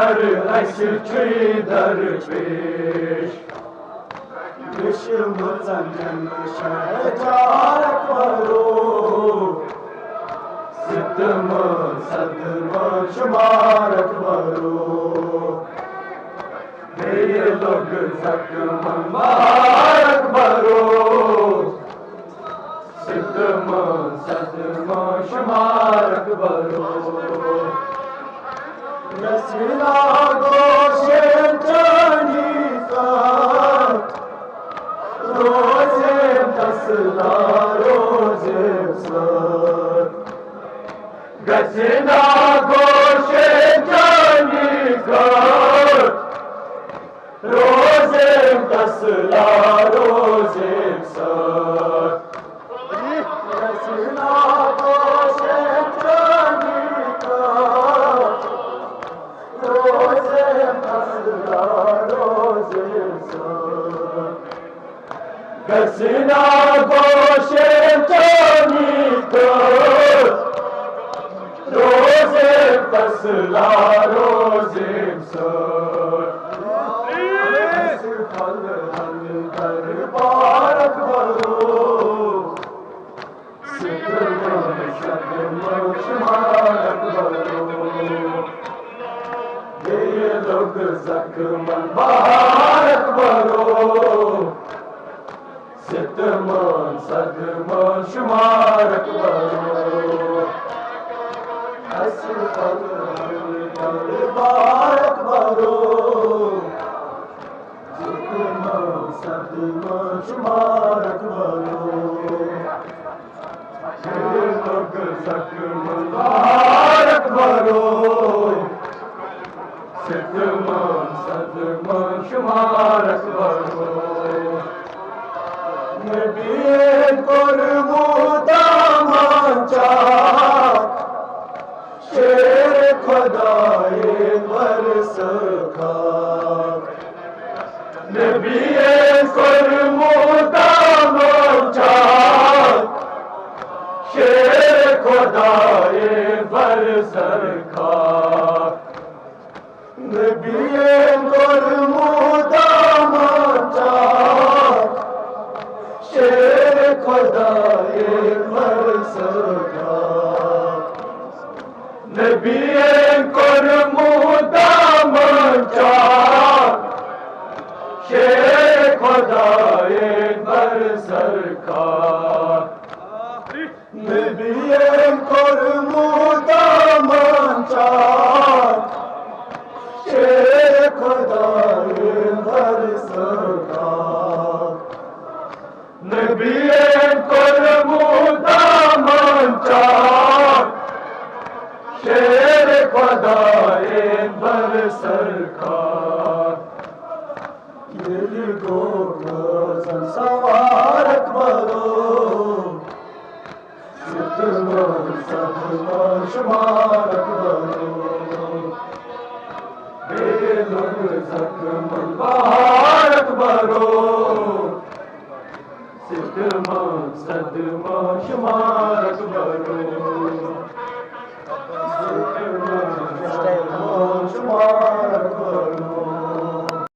कर ऐसे दरपेश दुश्मन शहजार करो सितम सदम शुमार करो मेरे लोग जख्म मार करो सितम सदम शुमार करो रसीला गोशे चनी का रोजे तसला रोजे सर गसना गोशे चनी का रोजे तसला रोजे सर गसना गोशे चनी का रोजे तसला रोजे सर गसना गोशे चनी का रोजे तसला रोजे सर फल दरबार करो ये लोग जख्म बारक बरो सितम सदम शुमारक बरो असफल बारक बरो सितम सदम शुमारक बरो ये लोग जख्म बारक बरो सितम सदम शुमारक बरो नबी कुर्बुदा मांचा शेर खुदाए बरस खाक नबी कुर्बुदा मांचा शेर खुदाए बरस खाक नबी कुर्बुदा मांचा शेर खुदाए बरस खाक नबी कुर्बुदा मांचा शेर खुदाए बरस खाक नबी कुर्बुदा मांचा शेर खुदाए बरस खाक नबी कुर्बुदा मांचा शेर खुदाए बरस खाक ये गो सवारक बरो सितम सदम शुमारक बरो मेरे लोग जख्म बारक बरो सितम सदम शुमारक बरो